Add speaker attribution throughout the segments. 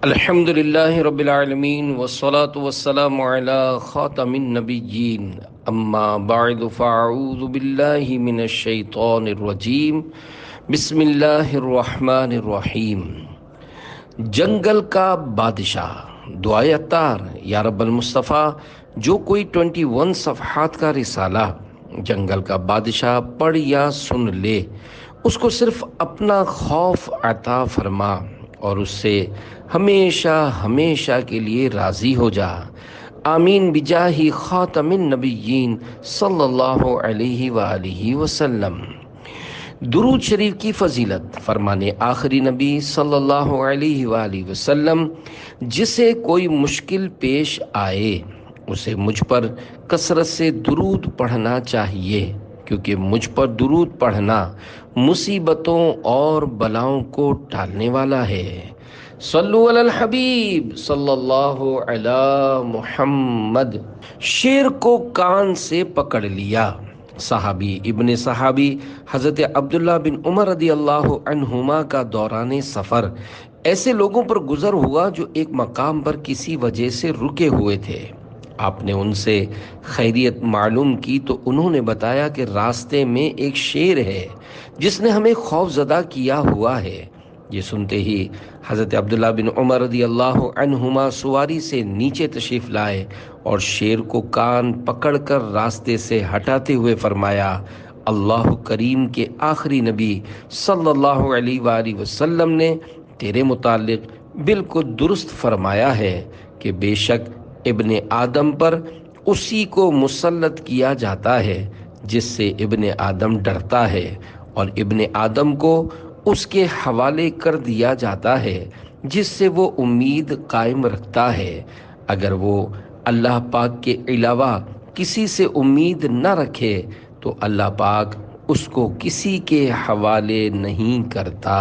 Speaker 1: الحمد للہ رب العالمین والصلاة والسلام علی خاتم النبیین اما بعد فاعوذ باللہ من الشیطان الرجیم بسم اللہ الرحمن الرحیم۔ جنگل کا بادشاہ، دعائے عطار یا رب المصطفیٰ، جو کوئی 21 صفحات کا رسالہ جنگل کا بادشاہ پڑھ یا سن لے، اس کو صرف اپنا خوف عطا فرما اور اس سے ہمیشہ ہمیشہ کے لیے راضی ہو جا۔ آمین بجاہ خاتم النبیین صلی اللہ علیہ وآلہ وسلم۔ درود شریف کی فضیلت فرمانے آخری نبی صلی اللہ علیہ وآلہ وسلم، جسے کوئی مشکل پیش آئے اسے مجھ پر کثرت سے درود پڑھنا چاہیے، کیونکہ مجھ پر درود پڑھنا مصیبتوں اور بلاؤں کو ٹالنے والا ہے۔ صلو علی الحبیب صلی اللہ علی محمد۔ شیر کو کان سے پکڑ لیا۔ صحابی ابن صحابی حضرت عبداللہ بن عمر رضی اللہ عنہما کا دوران سفر ایسے لوگوں پر گزر ہوا جو ایک مقام پر کسی وجہ سے رکے ہوئے تھے۔ آپ نے ان سے خیریت معلوم کی تو انہوں نے بتایا کہ راستے میں ایک شیر ہے جس نے ہمیں خوف زدہ کیا ہوا ہے۔ یہ سنتے ہی حضرت عبداللہ بن عمر رضی اللہ عنہما سواری سے نیچے تشریف لائے اور شیر کو کان پکڑ کر راستے سے ہٹاتے ہوئے فرمایا، اللہ کریم کے آخری نبی صلی اللہ علیہ وآلہ وسلم نے تیرے متعلق بالکل درست فرمایا ہے کہ بے شک ابن آدم پر اسی کو مسلط کیا جاتا ہے جس سے ابن آدم ڈرتا ہے، اور ابن آدم کو اس کے حوالے کر دیا جاتا ہے جس سے وہ امید قائم رکھتا ہے۔ اگر وہ اللہ پاک کے علاوہ کسی سے امید نہ رکھے تو اللہ پاک اس کو کسی کے حوالے نہیں کرتا۔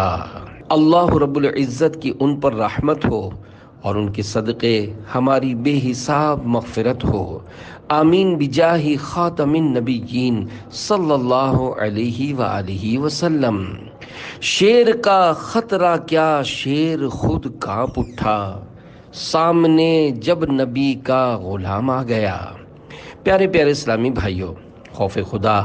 Speaker 1: اللہ رب العزت کی ان پر رحمت ہو اور ان کے صدقے ہماری بے حساب مغفرت ہو۔ آمین بجاہ خاتم النبیین صلی اللہ علیہ وآلہ وسلم۔ شیر کا خطرہ کیا، شیر خود کانپ اٹھا، سامنے جب نبی کا غلام آ گیا۔ پیارے پیارے اسلامی بھائیوں، خوف خدا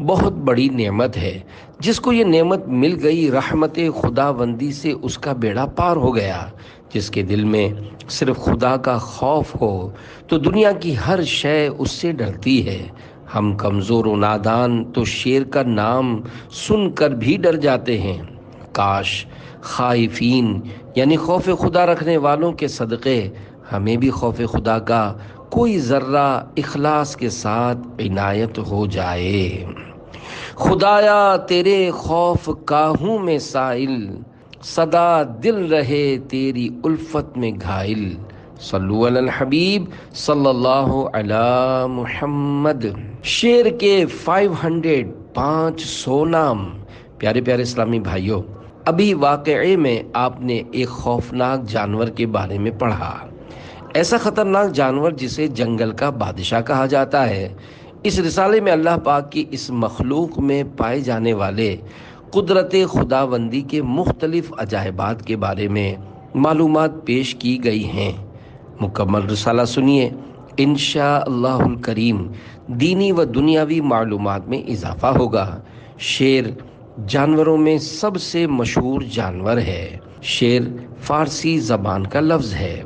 Speaker 1: بہت بڑی نعمت ہے۔ جس کو یہ نعمت مل گئی، رحمت خداوندی سے اس کا بیڑا پار ہو گیا۔ جس کے دل میں صرف خدا کا خوف ہو تو دنیا کی ہر شے اس سے ڈرتی ہے۔ ہم کمزور و نادان تو شیر کا نام سن کر بھی ڈر جاتے ہیں۔ کاش خائفین یعنی خوف خدا رکھنے والوں کے صدقے ہمیں بھی خوف خدا کا کوئی ذرہ اخلاص کے ساتھ عنایت ہو جائے۔ خدایا تیرے خوف کا ہوں میں سائل، سدا دل رہے تیری الفت میں گھائل۔ صلو علی الحبیب صلی اللہ علی محمد۔ شیر کے 500 نام۔ پیارے پیارے اسلامی بھائیوں، ابھی واقعے میں آپ نے ایک خوفناک جانور کے بارے میں پڑھا، ایسا خطرناک جانور جسے جنگل کا بادشاہ کہا جاتا ہے۔ اس رسالے میں اللہ پاک کی اس مخلوق میں پائے جانے والے قدرت خداوندی کے مختلف عجائبات کے بارے میں معلومات پیش کی گئی ہیں۔ مکمل رسالہ سنیے، انشاءاللہ الکریم دینی و دنیاوی معلومات میں اضافہ ہوگا۔ شیر جانوروں میں سب سے مشہور جانور ہے۔ شیر فارسی زبان کا لفظ ہے۔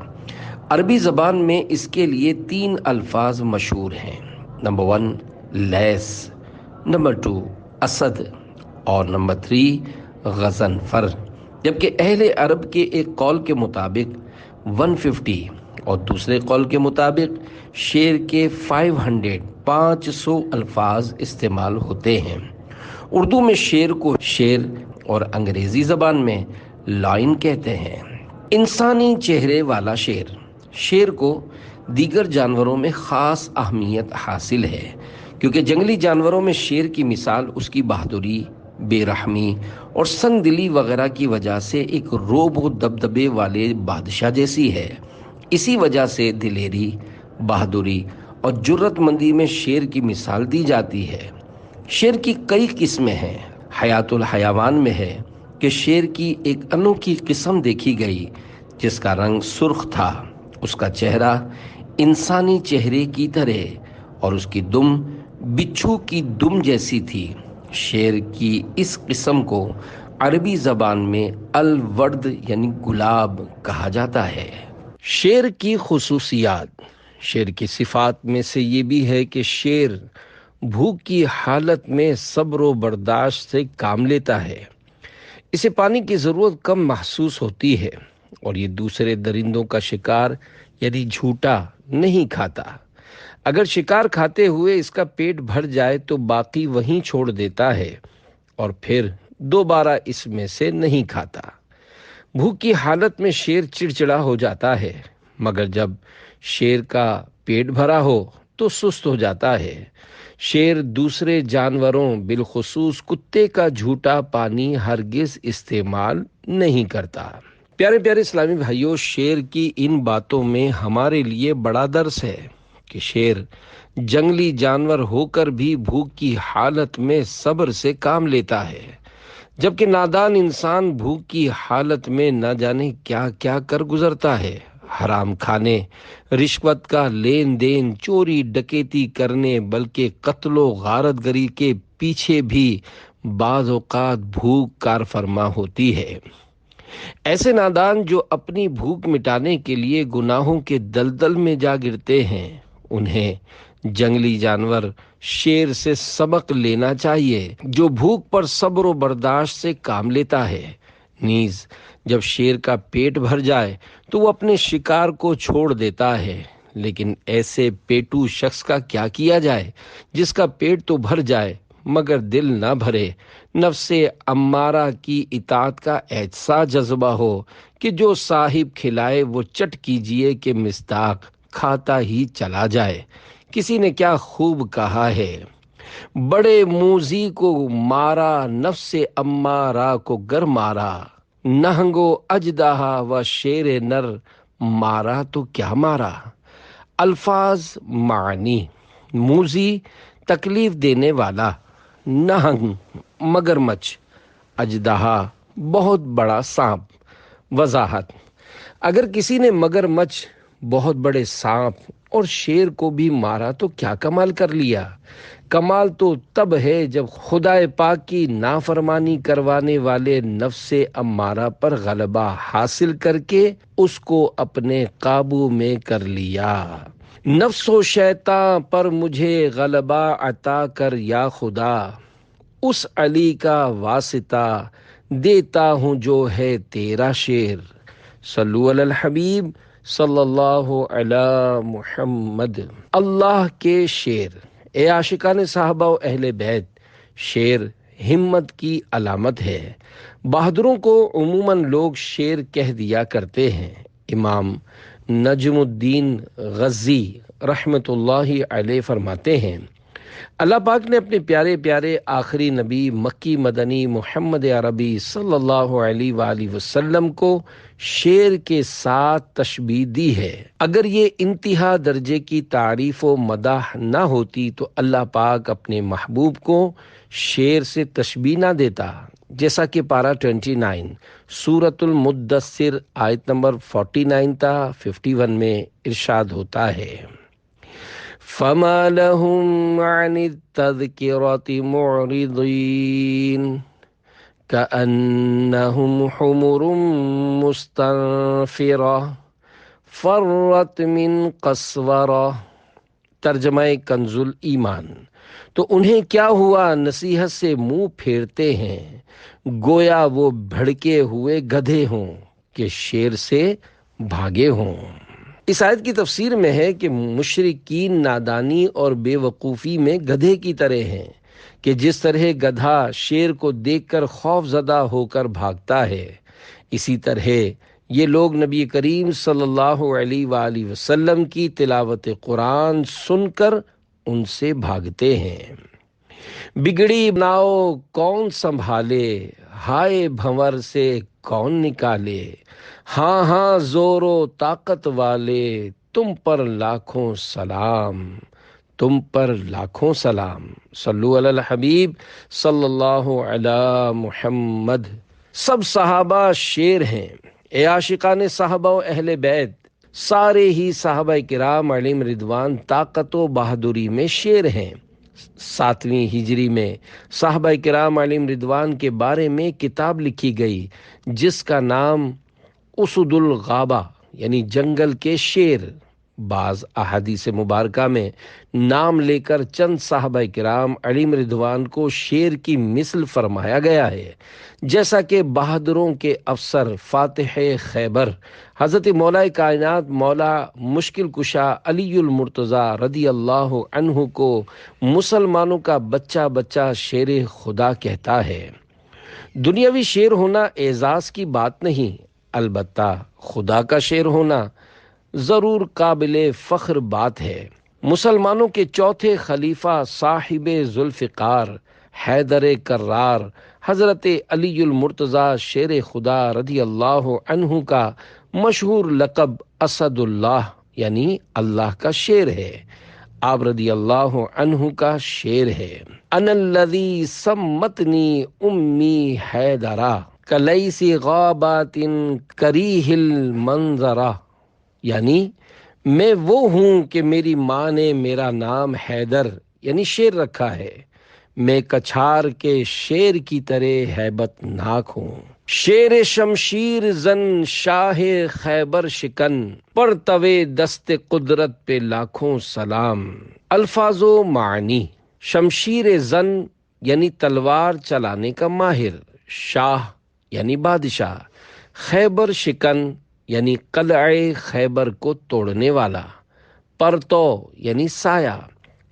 Speaker 1: عربی زبان میں اس کے لیے 3 الفاظ مشہور ہیں۔ نمبر 1 لیس، نمبر 2 اسد، اور نمبر 3 غضنفر۔ جبکہ اہل عرب کے ایک قول کے مطابق 150 اور دوسرے قول کے مطابق شیر کے 500 الفاظ استعمال ہوتے ہیں۔ اردو میں شیر کو شیر اور انگریزی زبان میں لائن کہتے ہیں۔ انسانی چہرے والا شیر۔ شیر کو دیگر جانوروں میں خاص اہمیت حاصل ہے، کیونکہ جنگلی جانوروں میں شیر کی مثال اس کی بہادری، بے رحمی اور سنگ دلی وغیرہ کی وجہ سے ایک روب و دبدبے والے بادشاہ جیسی ہے۔ اسی وجہ سے دلیری، بہادری اور جرت مندی میں شیر کی مثال دی جاتی ہے۔ شیر کی کئی قسمیں ہیں۔ حیات الحیوان میں ہے کہ شیر کی ایک انوکھی قسم دیکھی گئی جس کا رنگ سرخ تھا، اس کا چہرہ انسانی چہرے کی طرح اور اس کی دم بچھو کی دم جیسی تھی۔ شیر کی اس قسم کو عربی زبان میں الورد یعنی گلاب کہا جاتا ہے۔ شیر کی خصوصیات۔ شیر کی صفات میں سے یہ بھی ہے کہ شیر بھوک کی حالت میں صبر و برداشت سے کام لیتا ہے۔ اسے پانی کی ضرورت کم محسوس ہوتی ہے اور یہ دوسرے درندوں کا شکار یعنی جھوٹا نہیں کھاتا۔ اگر شکار کھاتے ہوئے اس کا پیٹ بھر جائے تو باقی وہیں چھوڑ دیتا ہے اور پھر دوبارہ اس میں سے نہیں کھاتا۔ بھوک کی حالت میں شیر چڑچڑا ہو جاتا ہے، مگر جب شیر کا پیٹ بھرا ہو تو سست ہو جاتا ہے۔ شیر دوسرے جانوروں بالخصوص کتے کا جھوٹا پانی ہرگز استعمال نہیں کرتا۔ پیارے پیارے اسلامی بھائیوں، شیر کی ان باتوں میں ہمارے لیے بڑا درس ہے کہ شیر جنگلی جانور ہو کر بھی بھوک کی حالت میں صبر سے کام لیتا ہے، جبکہ نادان انسان بھوک کی حالت میں نہ جانے کیا کیا کر گزرتا ہے۔ حرام کھانے، رشوت کا لین دین، چوری ڈکیتی کرنے بلکہ قتل و غارت گری کے پیچھے بھی بعض اوقات بھوک کار فرما ہوتی ہے۔ ایسے نادان جو اپنی بھوک مٹانے کے لیے گناہوں کے دلدل میں جا گرتے ہیں، انہیں جنگلی جانور شیر سے سبق لینا چاہیے جو بھوک پر صبر و برداشت سے کام لیتا ہے۔ نیز جب شیر کا پیٹ بھر جائے تو وہ اپنے شکار کو چھوڑ دیتا ہے، لیکن ایسے پیٹو شخص کا کیا کیا جائے جس کا پیٹ تو بھر جائے مگر دل نہ بھرے، نفس امارہ کی اطاعت کا ایسا جذبہ ہو کہ جو صاحب کھلائے وہ چٹ کیجئے کہ مصداق کھاتا ہی چلا جائے۔ کسی نے کیا خوب کہا ہے، بڑے موذی کو مارا نفس امارہ کو گر مارا، نہنگو اژدہا و شیر نر مارا تو کیا مارا۔ الفاظ معنی: موذی تکلیف دینے والا، نہنگ مگرمچھ، اژدہا بہت بڑا سانپ۔ وضاحت: اگر کسی نے مگرمچھ، بہت بڑے سانپ اور شیر کو بھی مارا تو کیا کمال کر لیا۔ کمال تو تب ہے جب خدا پاک کی نافرمانی کروانے والے نفس امارہ پر غلبہ حاصل کر کے اس کو اپنے قابو میں کر لیا۔ نفس و شیطان پر مجھے غلبہ عطا کر یا خدا، اس علی کا واسطہ دیتا ہوں جو ہے تیرا شیر۔ صلو علی الحبیب صلی اللہ علی محمد۔ اللہ کے شیر۔ اے عاشقان صحابہ و اہل بیت، شیر ہمت کی علامت ہے۔ بہادروں کو عموماً لوگ شیر کہہ دیا کرتے ہیں۔ امام نجم الدین غزی رحمۃ اللہ علیہ فرماتے ہیں، اللہ پاک نے اپنے پیارے پیارے آخری نبی مکی مدنی محمد عربی صلی اللہ علیہ وآلہ وسلم کو شیر کے ساتھ تشبیہ دی ہے۔ اگر یہ انتہا درجے کی تعریف و مدح نہ ہوتی تو اللہ پاک اپنے محبوب کو شیر سے تشبیہ نہ دیتا، جیسا کہ پارہ 29 سورۃ المدثر آیت نمبر 49 تا 51 میں ارشاد ہوتا ہے، فَمَا لَهُمْ عَنِ التَّذْكِرَةِ مُعْرِضِينَ كَأَنَّهُمْ حُمُرٌ مُسْتَنفِرَةٌ فَرَّتْ مِنْ قَسْوَرَةٍ۔ ترجمہ کنز ایمان۔ تو انہیں کیا ہوا، نصیحت سے منہ پھیرتے ہیں گویا وہ بھڑکے ہوئے گدھے ہوں کہ شیر سے بھاگے ہوں۔ اس آیت کی تفسیر میں ہے کہ مشرکین نادانی اور بے وقوفی میں گدھے کی طرح ہیں کہ جس طرح گدھا شیر کو دیکھ کر خوف زدہ ہو کر بھاگتا ہے، اسی طرح یہ لوگ نبی کریم صلی اللہ علیہ وآلہ وسلم کی تلاوت قرآن سن کر ان سے بھاگتے ہیں۔ بگڑی ناؤ کون سنبھالے، ہائے بھنور سے کون نکالے، ہاں ہاں زور و طاقت والے تم پر لاکھوں سلام، تم پر لاکھوں سلام۔ صلو علی الحبیب صلی اللہ علی محمد۔ سب صحابہ شیر ہیں، اے عاشقان صحابہ و اہل بیت، سارے ہی صحابہ کرام علیہم رضوان طاقت و بہادری میں شیر ہیں۔ 7ویں ہجری میں صحابہ کرام علیہم رضوان کے بارے میں کتاب لکھی گئی جس کا نام اسد الغابہ یعنی جنگل کے شیر۔ بعض احادیث مبارکہ میں نام لے کر چند صحابہ کرام علیہم رضوان کو شیر کی مثل فرمایا گیا ہے، جیسا کہ بہادروں کے افسر فاتح خیبر حضرت مولا کائنات مولا مشکل کشا علی المرتضیٰ رضی اللہ عنہ کو مسلمانوں کا بچہ بچہ شیر خدا کہتا ہے۔ دنیاوی شیر ہونا اعزاز کی بات نہیں، البتہ خدا کا شیر ہونا ضرور قابل فخر بات ہے۔ مسلمانوں کے چوتھے خلیفہ صاحب ذوالفقار حیدر کرار حضرت علی المرتضیٰ شیر خدا رضی اللہ عنہ کا مشہور لقب اسد اللہ یعنی اللہ کا شیر ہے۔ آپ رضی اللہ عنہ کا شعر ہے، انا الذی سمتنی امی حیدرا کلیس غابات کریہ المنظرہ، یعنی میں وہ ہوں کہ میری ماں نے میرا نام حیدر یعنی شیر رکھا ہے، میں کچھار کے شیر کی طرح ہیبت ناک ہوں۔ شیر شمشیر زن شاہ خیبر شکن، پرتوے دست قدرت پہ لاکھوں سلام۔ الفاظ و معنی: شمشیر زن یعنی تلوار چلانے کا ماہر، شاہ یعنی بادشاہ، خیبر شکن یعنی قلعہ خیبر کو توڑنے والا، پرتو یعنی سایہ۔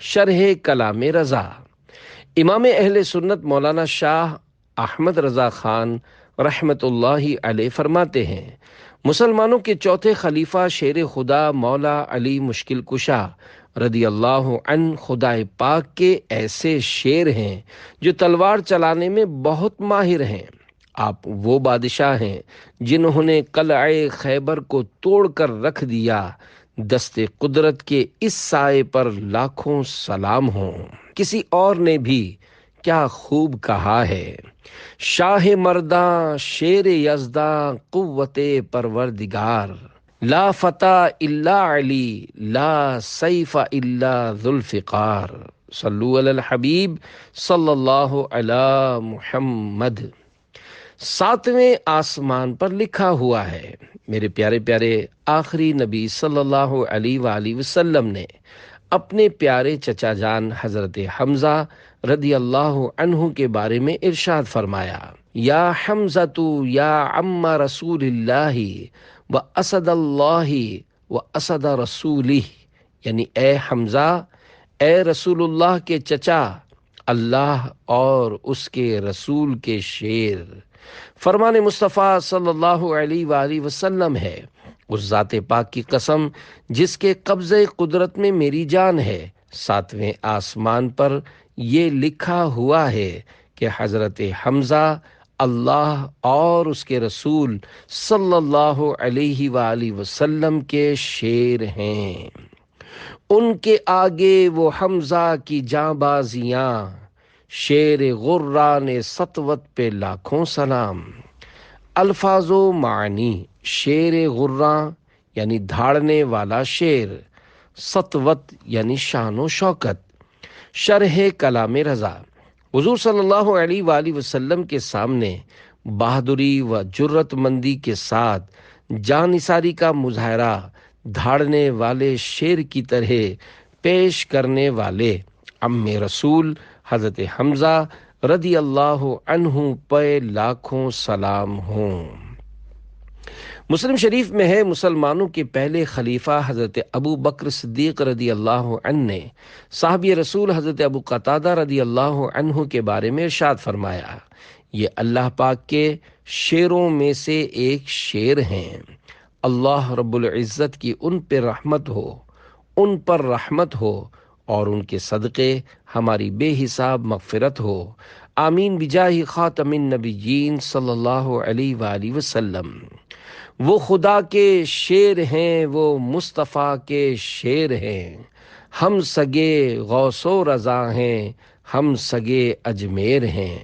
Speaker 1: شرح کلام رضا: امام اہل سنت مولانا شاہ احمد رضا خان رحمت اللہ علیہ فرماتے ہیں، مسلمانوں کے چوتھے خلیفہ شیر خدا مولا علی مشکل کشا رضی اللہ عنہ خدا پاک کے ایسے شیر ہیں جو تلوار چلانے میں بہت ماہر ہیں۔ آپ وہ بادشاہ ہیں جنہوں نے قلعہ خیبر کو توڑ کر رکھ دیا، دست قدرت کے اس سائے پر لاکھوں سلام ہوں۔ کسی اور نے بھی کیا خوب کہا ہے، شاہ مرداں شیر یزداں قوت پروردگار، لا فتح الا علی لا سیف الا ذوالفقار، صلو علی الحبیب صلی اللہ علی محمد۔ 7ویں آسمان پر لکھا ہوا ہے، میرے پیارے پیارے آخری نبی صلی اللہ علیہ وآلہ وسلم نے اپنے پیارے چچا جان حضرت حمزہ رضی اللہ عنہ کے بارے میں ارشاد فرمایا، یا حمزہ یا عم رسول اللہ و اسد اللہ و اسد رسولہ، یعنی اے حمزہ، اے رسول اللہ کے چچا، اللہ اور اس کے رسول کے شیر۔ فرمان مصطفیٰ صلی اللہ علیہ وآلہ وسلم ہے، اس ذات پاک کی قسم جس کے قبضہ قدرت میں میری جان ہے، 7ویں آسمان پر یہ لکھا ہوا ہے کہ حضرت حمزہ اللہ اور اس کے رسول صلی اللہ علیہ وآلہ وسلم کے شیر ہیں۔ ان کے آگے وہ حمزہ کی جاں بازیاں، شیر غران سطوت پہ لاکھوں سلام۔ الفاظ و معنی: شیر غراں یعنی دھاڑنے والا شیر، سطوت یعنی شان و شوکت۔ شرح کلام رضا: حضور صلی اللہ علیہ وآلہ وسلم کے سامنے بہادری و جرت مندی کے ساتھ جان نثاری کا مظاہرہ دھاڑنے والے شیر کی طرح پیش کرنے والے عم رسول حضرت حمزہ رضی اللہ عنہ پہ لاکھوں سلام ہوں۔ مسلم شریف میں ہے، مسلمانوں کے پہلے خلیفہ حضرت ابو بکر صدیق رضی اللہ عنہ نے صحابی رسول حضرت ابو قتادہ رضی اللہ عنہ کے بارے میں ارشاد فرمایا، یہ اللہ پاک کے شیروں میں سے ایک شیر ہیں، اللہ رب العزت کی ان پہ رحمت ہو، ان پر رحمت ہو اور ان کے صدقے ہماری بے حساب مغفرت ہو، آمین بجاہ خاتم النبیین صلی اللہ علیہ وآلہ وسلم۔ وہ خدا کے شیر ہیں، وہ مصطفیٰ کے شیر ہیں، ہم سگے غوث و رضا ہیں، ہم سگے اجمیر ہیں،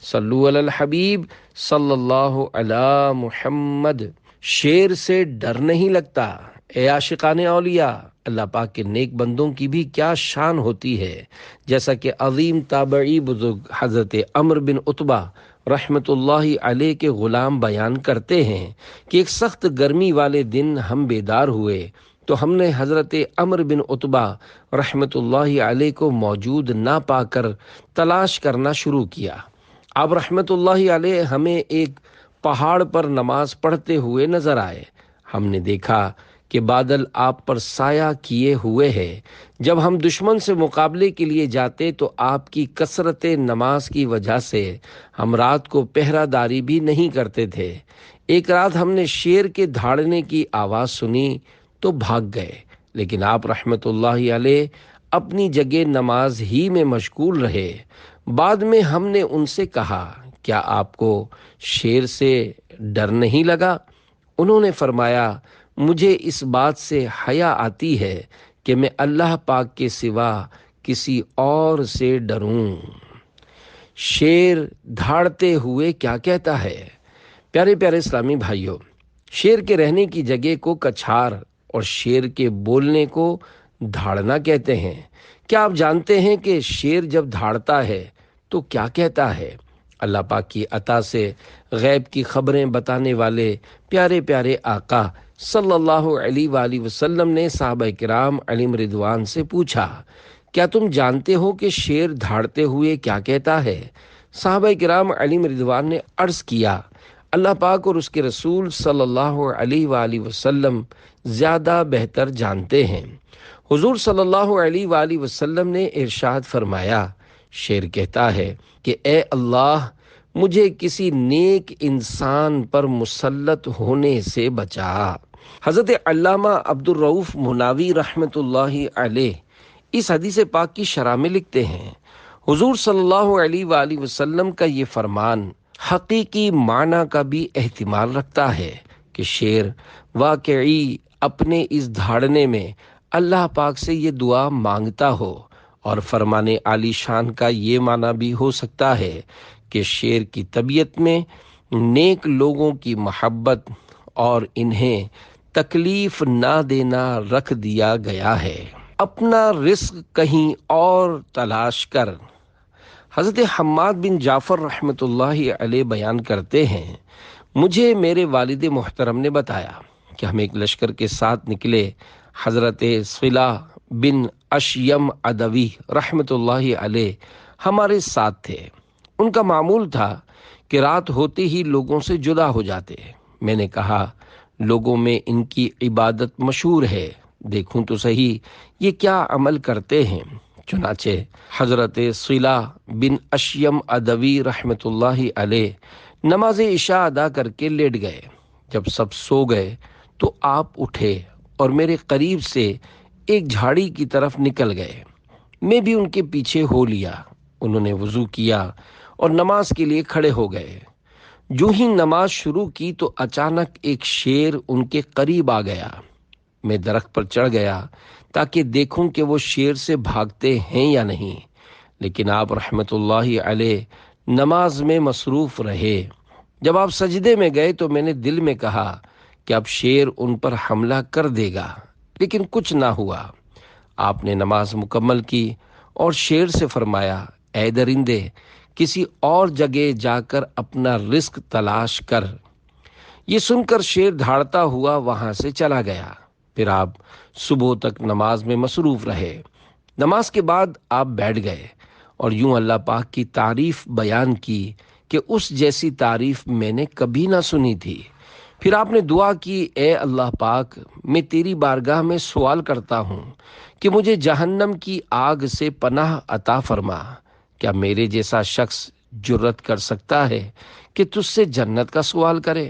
Speaker 1: صلو علی الحبیب صلی اللہ علی محمد۔ شیر سے ڈر نہیں لگتا؟ اے عاشقان اولیاء، اللہ پاک کے نیک بندوں کی بھی کیا شان ہوتی ہے، جیسا کہ عظیم تابعی بزرگ حضرت عمر بن عتبہ رحمت اللہ علیہ کے غلام بیان کرتے ہیں کہ ایک سخت گرمی والے دن ہم بیدار ہوئے تو ہم نے حضرت عمر بن عتبہ رحمت اللہ علیہ کو موجود نہ پا کر تلاش کرنا شروع کیا۔ آپ رحمت اللہ علیہ ہمیں ایک پہاڑ پر نماز پڑھتے ہوئے نظر آئے۔ ہم نے دیکھا کہ بادل آپ پر سایہ کیے ہوئے ہے۔ جب ہم دشمن سے مقابلے کے لیے جاتے تو آپ کی کثرت نماز کی وجہ سے ہم رات کو پہرہ داری بھی نہیں کرتے تھے۔ ایک رات ہم نے شیر کے دھاڑنے کی آواز سنی تو بھاگ گئے، لیکن آپ رحمت اللہ علیہ اپنی جگہ نماز ہی میں مشغول رہے۔ بعد میں ہم نے ان سے کہا، کیا آپ کو شیر سے ڈر نہیں لگا؟ انہوں نے فرمایا، مجھے اس بات سے حیا آتی ہے کہ میں اللہ پاک کے سوا کسی اور سے ڈروں۔ شیر دھاڑتے ہوئے کیا کہتا ہے؟ پیارے پیارے اسلامی بھائیوں، شیر کے رہنے کی جگہ کو کچھار اور شیر کے بولنے کو دھاڑنا کہتے ہیں۔ کیا آپ جانتے ہیں کہ شیر جب دھاڑتا ہے تو کیا کہتا ہے؟ اللہ پاک کی عطا سے غیب کی خبریں بتانے والے پیارے پیارے آقا صلی اللہ علیہ وآلہ وسلم نے صحابہ کرام علیہم رضوان سے پوچھا، کیا تم جانتے ہو کہ شیر دھاڑتے ہوئے کیا کہتا ہے؟ صحابہ کرام علیہم رضوان نے عرض کیا، اللہ پاک اور اس کے رسول صلی اللہ علیہ وآلہ وسلم زیادہ بہتر جانتے ہیں۔ حضور صلی اللہ علیہ وآلہ وسلم نے ارشاد فرمایا، شیر کہتا ہے کہ اے اللہ، مجھے کسی نیک انسان پر مسلط ہونے سے بچا۔ حضرت علامہ عبد الرؤف مناوی رحمت اللہ علیہ اس حدیث پاک کی شرح میں لکھتے ہیں، حضور صلی اللہ علیہ وآلہ وسلم کا یہ فرمان حقیقی معنی کا بھی احتمال رکھتا ہے کہ شیر واقعی اپنے اس دھاڑنے میں اللہ پاک سے یہ دعا مانگتا ہو، اور فرمان عالی شان کا یہ معنی بھی ہو سکتا ہے کہ شیر کی طبیعت میں نیک لوگوں کی محبت اور انہیں تکلیف نہ دینا رکھ دیا گیا ہے۔ اپنا رزق کہیں اور تلاش کر۔ حضرت حماد بن جعفر رحمت اللہ علیہ بیان کرتے ہیں، مجھے میرے والد محترم نے بتایا کہ ہم ایک لشکر کے ساتھ نکلے۔ حضرت صلہ بن اشیم ادوی رحمت اللہ علیہ ہمارے ساتھ تھے۔ ان کا معمول تھا کہ رات ہوتے ہی لوگوں سے جدا ہو جاتے۔ میں نے کہا، لوگوں میں ان کی عبادت مشہور ہے، دیکھوں تو صحیح یہ کیا عمل کرتے ہیں۔ چنانچہ حضرت صلہ بن اشیم ادوی رحمت اللہ علیہ نماز عشاء ادا کر کے لیٹ گئے۔ جب سب سو گئے تو آپ اٹھے اور میرے قریب سے ایک جھاڑی کی طرف نکل گئے۔ میں بھی ان کے پیچھے ہو لیا۔ انہوں نے وضو کیا اور نماز کے لیے کھڑے ہو گئے۔ جو ہی نماز شروع کی تو اچانک ایک شیر ان کے قریب آ گیا۔ میں درخت پر چڑھ گیا تاکہ دیکھوں کہ وہ شیر سے بھاگتے ہیں یا نہیں، لیکن آپ رحمت اللہ علیہ نماز میں مصروف رہے۔ جب آپ سجدے میں گئے تو میں نے دل میں کہا کہ اب شیر ان پر حملہ کر دے گا، لیکن کچھ نہ ہوا۔ آپ نے نماز مکمل کی اور شیر سے فرمایا، اے درندے، کسی اور جگہ جا کر اپنا رزق تلاش کر۔ یہ سن کر شیر دھاڑتا ہوا وہاں سے چلا گیا۔ پھر آپ صبح تک نماز میں مصروف رہے۔ نماز کے بعد آپ بیٹھ گئے اور یوں اللہ پاک کی تعریف بیان کی کہ اس جیسی تعریف میں نے کبھی نہ سنی تھی۔ پھر آپ نے دعا کی، اے اللہ پاک، میں تیری بارگاہ میں سوال کرتا ہوں کہ مجھے جہنم کی آگ سے پناہ عطا فرما۔ کیا میرے جیسا شخص جرت کر سکتا ہے کہ تجھ سے جنت کا سوال کرے؟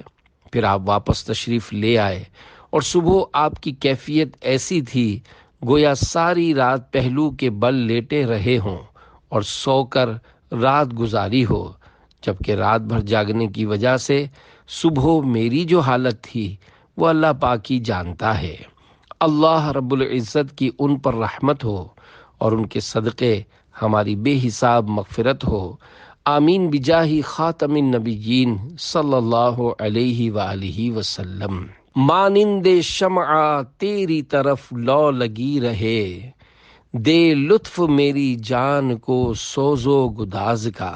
Speaker 1: پھر آپ واپس تشریف لے آئے اور صبح آپ کی کیفیت ایسی تھی گویا ساری رات پہلو کے بل لیٹے رہے ہوں اور سو کر رات گزاری ہو، جبکہ رات بھر جاگنے کی وجہ سے صبح میری جو حالت تھی وہ اللہ پاک ہی جانتا ہے۔ اللہ رب العزت کی ان پر رحمت ہو اور ان کے صدقے ہماری بے حساب مغفرت ہو۔ آمین بجاہ خاتم النبیین صلی اللہ علیہ وآلہ وسلم۔ مانند شمع تیری طرف لو لگی رہے، دے لطف میری جان کو سوز و گداز کا۔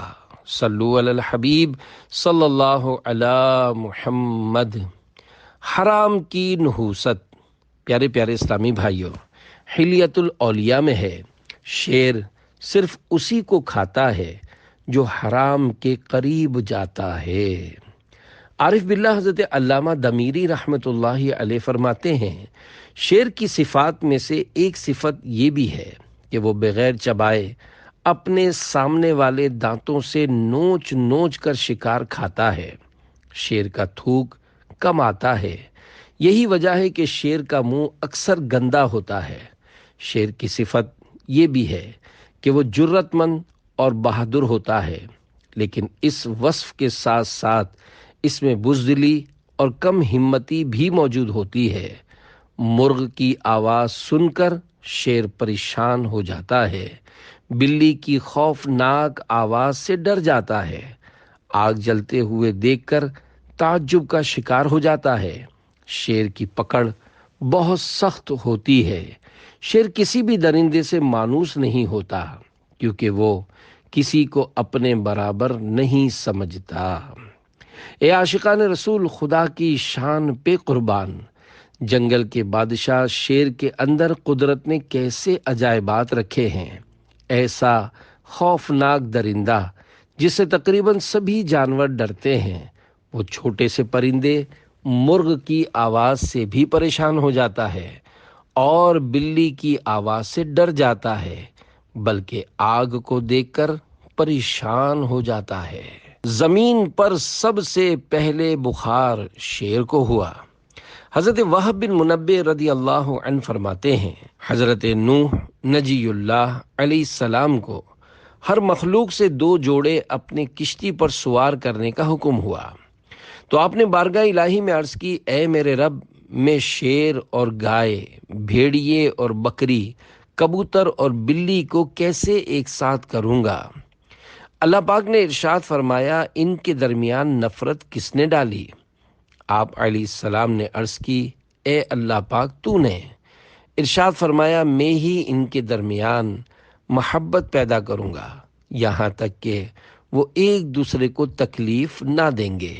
Speaker 1: صلو علی الحبیب صلی اللہ علی محمد۔ حرام کی نحوست۔ پیارے پیارے اسلامی بھائیوں، حلیت الاولیاء میں ہے، شیر صرف اسی کو کھاتا ہے جو حرام کے قریب جاتا ہے۔ عارف باللہ حضرت علامہ دمیری رحمۃ اللہ علیہ فرماتے ہیں، شیر کی صفات میں سے ایک صفت یہ بھی ہے کہ وہ بغیر چبائے اپنے سامنے والے دانتوں سے نوچ نوچ کر شکار کھاتا ہے۔ شیر کا تھوک کم آتا ہے، یہی وجہ ہے کہ شیر کا منہ اکثر گندا ہوتا ہے۔ شیر کی صفت یہ بھی ہے کہ وہ جرت مند اور بہادر ہوتا ہے، لیکن اس وصف کے ساتھ ساتھ اس میں بزدلی اور کم ہمتی بھی موجود ہوتی ہے۔ مرغ کی آواز سن کر شیر پریشان ہو جاتا ہے، بلی کی خوفناک آواز سے ڈر جاتا ہے، آگ جلتے ہوئے دیکھ کر تعجب کا شکار ہو جاتا ہے۔ شیر کی پکڑ بہت سخت ہوتی ہے۔ شیر کسی بھی درندے سے مانوس نہیں ہوتا، کیونکہ وہ کسی کو اپنے برابر نہیں سمجھتا۔ اے عاشقان رسول، خدا کی شان پہ قربان، جنگل کے بادشاہ شیر کے اندر قدرت نے کیسے عجائبات رکھے ہیں۔ ایسا خوفناک درندہ جس سے تقریباً سبھی جانور ڈرتے ہیں، وہ چھوٹے سے پرندے مرغ کی آواز سے بھی پریشان ہو جاتا ہے اور بلی کی آواز سے ڈر جاتا ہے، بلکہ آگ کو دیکھ کر پریشان ہو جاتا ہے۔ زمین پر سب سے پہلے بخار شیر کو ہوا۔ حضرت وہب بن منبع رضی اللہ عنہ فرماتے ہیں، حضرت نوح نجی اللہ علیہ السلام کو ہر مخلوق سے 2 جوڑے اپنی کشتی پر سوار کرنے کا حکم ہوا، تو آپ نے بارگاہ الہی میں عرض کی، اے میرے رب، میں شیر اور گائے، بھیڑیے اور بکری، کبوتر اور بلی کو کیسے ایک ساتھ کروں گا؟ اللہ پاک نے ارشاد فرمایا، ان کے درمیان نفرت کس نے ڈالی؟ آپ علیہ السلام نے عرض کی، اے اللہ پاک، تو نے۔ ارشاد فرمایا، میں ہی ان کے درمیان محبت پیدا کروں گا، یہاں تک کہ وہ ایک دوسرے کو تکلیف نہ دیں گے۔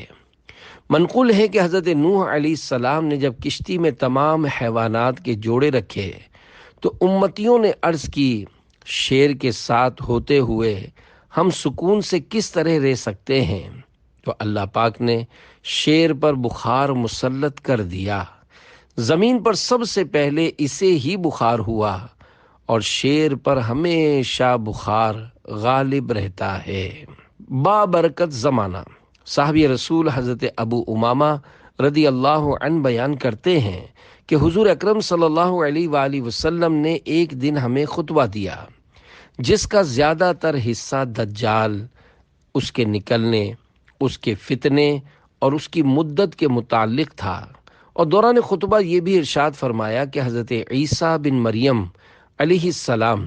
Speaker 1: منقول ہے کہ حضرت نوح علیہ السلام نے جب کشتی میں تمام حیوانات کے جوڑے رکھے تو امتیوں نے عرض کی، شیر کے ساتھ ہوتے ہوئے ہم سکون سے کس طرح رہ سکتے ہیں؟ تو اللہ پاک نے شیر پر بخار مسلط کر دیا۔ زمین پر سب سے پہلے اسے ہی بخار ہوا اور شیر پر ہمیشہ بخار غالب رہتا ہے۔ بابرکت زمانہ۔ صحابی رسول حضرت ابو امامہ رضی اللہ عنہ بیان کرتے ہیں کہ حضور اکرم صلی اللہ علیہ وآلہ وسلم نے ایک دن ہمیں خطبہ دیا جس کا زیادہ تر حصہ دجال، اس کے نکلنے، اس کے فتنے اور اس کی مدت کے متعلق تھا، اور دوران خطبہ یہ بھی ارشاد فرمایا کہ حضرت عیسیٰ بن مریم علیہ السلام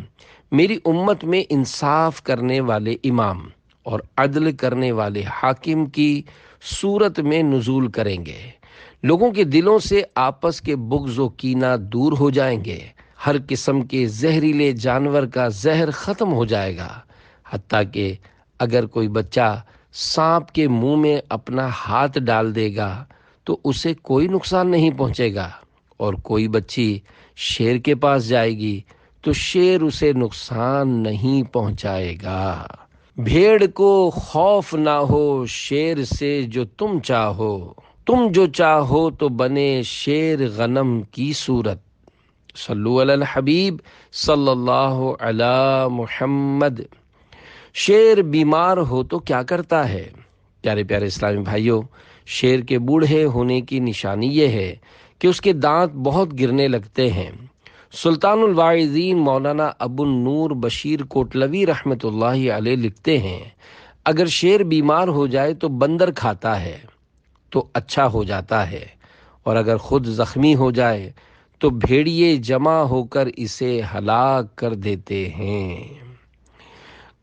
Speaker 1: میری امت میں انصاف کرنے والے امام اور عدل کرنے والے حاکم کی صورت میں نزول کریں گے۔ لوگوں کے دلوں سے آپس کے بغض و کینہ دور ہو جائیں گے، ہر قسم کے زہریلے جانور کا زہر ختم ہو جائے گا، حتیٰ کہ اگر کوئی بچہ سانپ کے منہ میں اپنا ہاتھ ڈال دے گا تو اسے کوئی نقصان نہیں پہنچے گا، اور کوئی بچی شیر کے پاس جائے گی تو شیر اسے نقصان نہیں پہنچائے گا۔ بھیڑ کو خوف نہ ہو شیر سے جو تم چاہو، تم جو چاہو تو بنے شیر غنم کی صورت۔ صلو علی الحبیب صلی اللہ علی محمد۔ شیر بیمار ہو تو کیا کرتا ہے؟ پیارے پیارے اسلامی بھائیوں، شیر کے بوڑھے ہونے کی نشانی یہ ہے کہ اس کے دانت بہت گرنے لگتے ہیں۔ سلطان الواعظین مولانا ابو النور بشیر کوٹلوی رحمۃ اللہ علیہ لکھتے ہیں، اگر شیر بیمار ہو جائے تو بندر کھاتا ہے تو اچھا ہو جاتا ہے، اور اگر خود زخمی ہو جائے تو بھیڑیے جمع ہو کر اسے ہلاک کر دیتے ہیں۔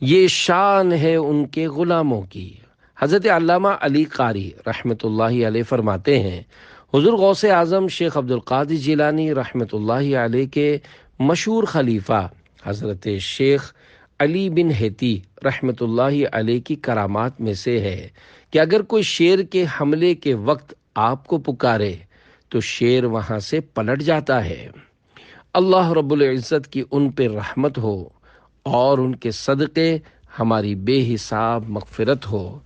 Speaker 1: یہ شان ہے ان کے غلاموں کی۔ حضرت علامہ علی قاری رحمۃ اللہ علیہ فرماتے ہیں، حضور غوث اعظم شیخ عبد القادر جیلانی رحمۃ اللہ علیہ کے مشہور خلیفہ حضرت شیخ علی بن ہیتی رحمۃ اللہ علیہ کی کرامات میں سے ہے کہ اگر کوئی شیر کے حملے کے وقت آپ کو پکارے تو شیر وہاں سے پلٹ جاتا ہے۔ اللہ رب العزت کی ان پہ رحمت ہو اور ان کے صدقے ہماری بے حساب مغفرت ہو،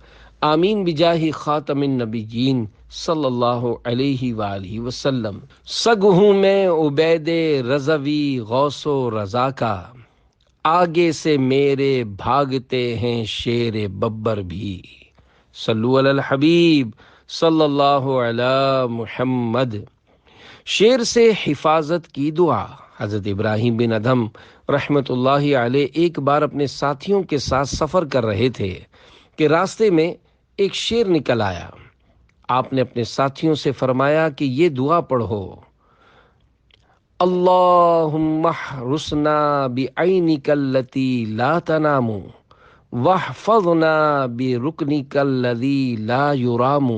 Speaker 1: آمین بجاہ خاتم النبیین صلی اللہ علیہ وآلہ وسلم۔ سگ ہوں میں عبید رضوی غوث و رضا کا، آگے سے میرے بھاگتے ہیں شیر ببر بھی۔ صلو علی الحبیب صلی اللہ علی محمد۔ شیر سے حفاظت کی دعا۔ حضرت ابراہیم بن ادھم رحمۃ اللہ علیہ ایک بار اپنے ساتھیوں کے ساتھ سفر کر رہے تھے کہ راستے میں ایک شیر نکل آیا۔ آپ نے اپنے ساتھیوں سے فرمایا کہ یہ دعا پڑھو، اللہم احرسنا بعینک التی لا تنام واحفظنا برکنک الذی لا یرام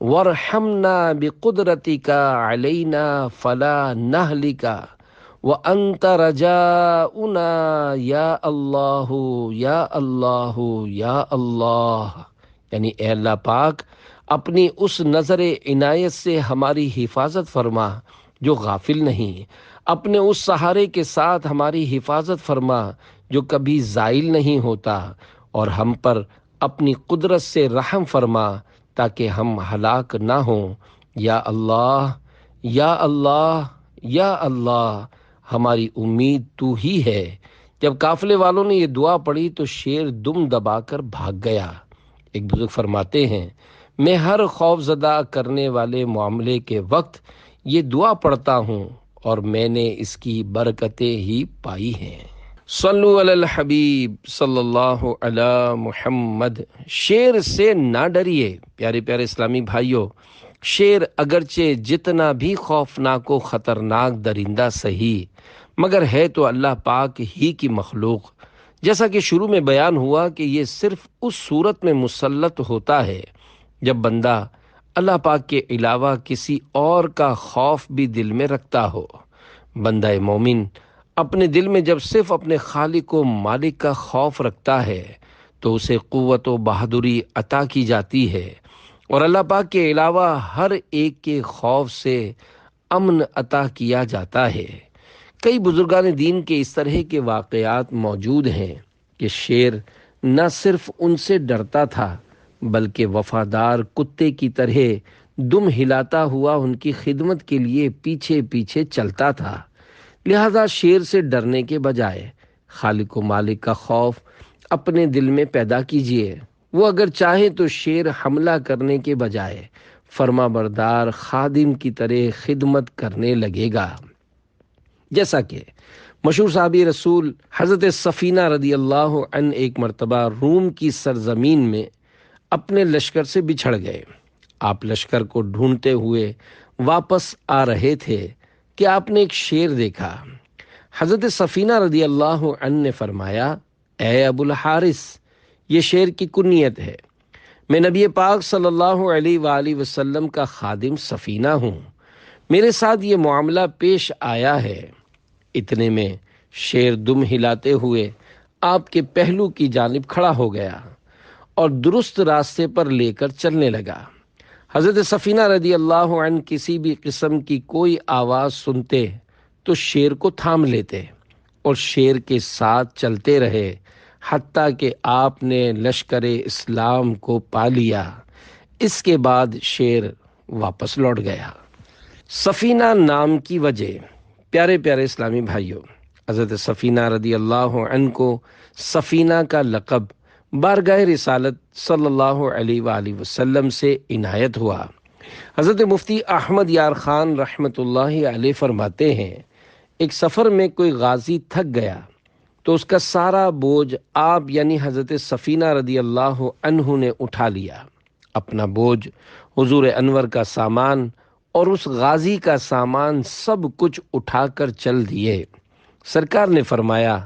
Speaker 1: وارحمنا بقدرتک علینا فلا نہلک وانت رجاؤنا یا اللہ یا اللہ یا اللہ۔ یعنی اے اللہ پاک، اپنی اس نظر عنایت سے ہماری حفاظت فرما جو غافل نہیں، اپنے اس سہارے کے ساتھ ہماری حفاظت فرما جو کبھی زائل نہیں ہوتا، اور ہم پر اپنی قدرت سے رحم فرما تاکہ ہم ہلاک نہ ہوں۔ یا اللہ یا اللہ یا اللہ، ہماری امید تو ہی ہے۔ جب قافلے والوں نے یہ دعا پڑھی تو شیر دم دبا کر بھاگ گیا۔ ایک بزرگ فرماتے ہیں، میں ہر خوف زدہ کرنے والے معاملے کے وقت یہ دعا پڑھتا ہوں اور میں نے اس کی برکتیں ہی پائی ہیں۔ صلو علی الحبیب صلی اللہ علی محمد۔ شیر سے نہ ڈریے پیارے پیارے اسلامی بھائیوں، شیر اگرچہ جتنا بھی خوفناک و خطرناک درندہ صحیح، مگر ہے تو اللہ پاک ہی کی مخلوق۔ جیسا کہ شروع میں بیان ہوا کہ یہ صرف اس صورت میں مسلط ہوتا ہے جب بندہ اللہ پاک کے علاوہ کسی اور کا خوف بھی دل میں رکھتا ہو۔ بندہ مومن اپنے دل میں جب صرف اپنے خالق و مالک کا خوف رکھتا ہے تو اسے قوت و بہادری عطا کی جاتی ہے، اور اللہ پاک کے علاوہ ہر ایک کے خوف سے امن عطا کیا جاتا ہے۔ کئی بزرگان دین کے اس طرح کے واقعات موجود ہیں کہ شیر نہ صرف ان سے ڈرتا تھا بلکہ وفادار کتے کی طرح دم ہلاتا ہوا ان کی خدمت کے لیے پیچھے پیچھے چلتا تھا۔ لہذا شیر سے ڈرنے کے بجائے خالق و مالک کا خوف اپنے دل میں پیدا کیجیے۔ وہ اگر چاہے تو شیر حملہ کرنے کے بجائے فرما بردار خادم کی طرح خدمت کرنے لگے گا۔ جیسا کہ مشہور صحابی رسول حضرت سفینہ رضی اللہ عنہ ایک مرتبہ روم کی سرزمین میں اپنے لشکر سے بچھڑ گئے۔ آپ لشکر کو ڈھونڈتے ہوئے واپس آ رہے تھے کہ آپ نے ایک شیر دیکھا۔ حضرت سفینہ رضی اللہ عنہ نے فرمایا، اے ابو الحارث، یہ شیر کی کنیت ہے، میں نبی پاک صلی اللہ علیہ وآلہ وسلم کا خادم سفینہ ہوں، میرے ساتھ یہ معاملہ پیش آیا ہے۔ اتنے میں شیر دم ہلاتے ہوئے آپ کے پہلو کی جانب کھڑا ہو گیا اور درست راستے پر لے کر چلنے لگا۔ حضرت سفینہ رضی اللہ عنہ کسی بھی قسم کی کوئی آواز سنتے تو شیر کو تھام لیتے اور شیر کے ساتھ چلتے رہے حتیٰ کہ آپ نے لشکر اسلام کو پا لیا۔ اس کے بعد شیر واپس لوٹ گیا۔ سفینہ نام کی وجہ، پیارے پیارے اسلامی بھائیوں، حضرت سفینہ رضی اللہ عنہ کو سفینہ کا لقب بارگاہ رسالت صلی اللہ علیہ وآلہ وسلم سے عنایت ہوا۔ حضرت مفتی احمد یار خان رحمۃ اللہ علیہ فرماتے ہیں، ایک سفر میں کوئی غازی تھک گیا تو اس کا سارا بوجھ آپ یعنی حضرت سفینہ رضی اللہ عنہ نے اٹھا لیا۔ اپنا بوجھ، حضور انور کا سامان اور اس غازی کا سامان سب کچھ اٹھا کر چل دیے۔ سرکار نے فرمایا،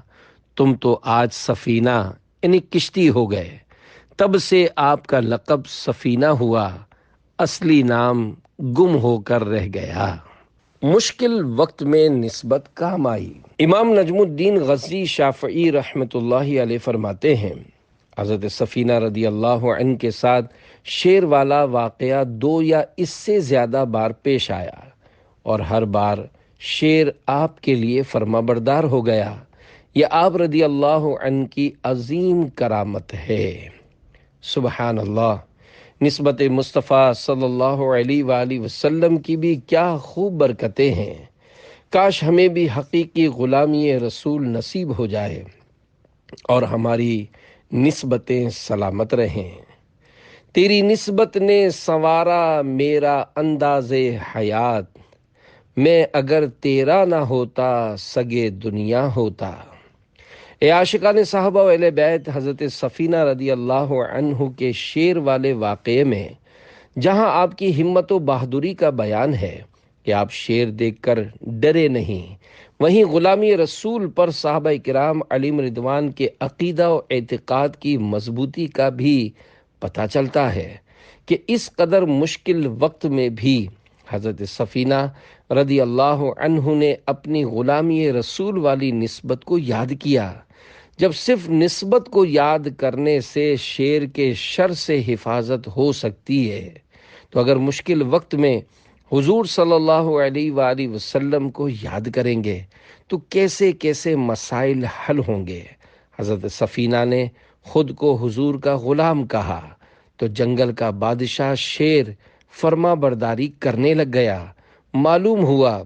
Speaker 1: تم تو آج سفینہ یعنی کشتی ہو گئے۔ تب سے آپ کا لقب سفینہ ہوا، اصلی نام گم ہو کر رہ گیا۔ مشکل وقت میں نسبت کام آئی۔ امام نجم الدین غزی شافعی رحمۃ اللہ علیہ فرماتے ہیں، حضرت سفینہ رضی اللہ عنہ کے ساتھ شیر والا واقعہ 2 یا اس سے زیادہ بار پیش آیا، اور ہر بار شیر آپ کے لیے فرما بردار ہو گیا۔ یہ آپ رضی اللہ عنہ کی عظیم کرامت ہے۔ سبحان اللہ۔ نسبت مصطفیٰ صلی اللہ علیہ وآلہ وسلم کی بھی کیا خوب برکتیں ہیں۔ کاش ہمیں بھی حقیقی غلامی رسول نصیب ہو جائے اور ہماری نسبتیں سلامت رہیں۔ تیری نسبت نے سنوارا میرا انداز حیات، میں اگر تیرا نہ ہوتا سگے دنیا ہوتا۔ اے عاشقان صحابہ و اہل بیت، حضرت سفینہ رضی اللہ عنہ کے شیر والے واقعے میں جہاں آپ کی ہمت و بہادری کا بیان ہے کہ آپ شیر دیکھ کر ڈرے نہیں، وہیں غلامی رسول پر صحابہ کرام علیہم رضوان کے عقیدہ و اعتقاد کی مضبوطی کا بھی پتہ چلتا ہے کہ اس قدر مشکل وقت میں بھی حضرت سفینہ رضی اللہ عنہ نے اپنی غلامی رسول والی نسبت کو یاد کیا۔ جب صرف نسبت کو یاد کرنے سے شیر کے شر سے حفاظت ہو سکتی ہے، تو اگر مشکل وقت میں حضور صلی اللہ علیہ وآلہ وسلم کو یاد کریں گے تو کیسے کیسے مسائل حل ہوں گے۔ حضرت سفینہ نے خود کو حضور کا غلام کہا تو جنگل کا بادشاہ شیر فرما برداری کرنے لگ گیا۔ معلوم ہوا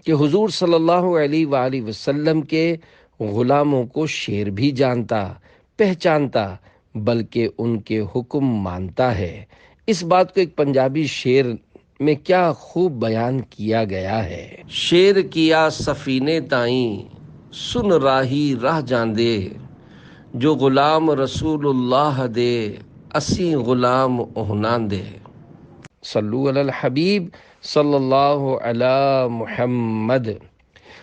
Speaker 1: کہ حضور صلی اللہ علیہ وآلہ وسلم کے غلاموں کو شیر بھی جانتا، پہچانتا، بلکہ ان کے حکم مانتا ہے۔ اس بات کو ایک پنجابی شعر میں کیا خوب بیان کیا گیا ہے۔ شیر کیا سفینے تائیں سن راہی راہ جاندے، جو غلام رسول اللہ دے اسی غلام اہنان دے۔ صلو علی الحبیب صلی اللہ علی محمد۔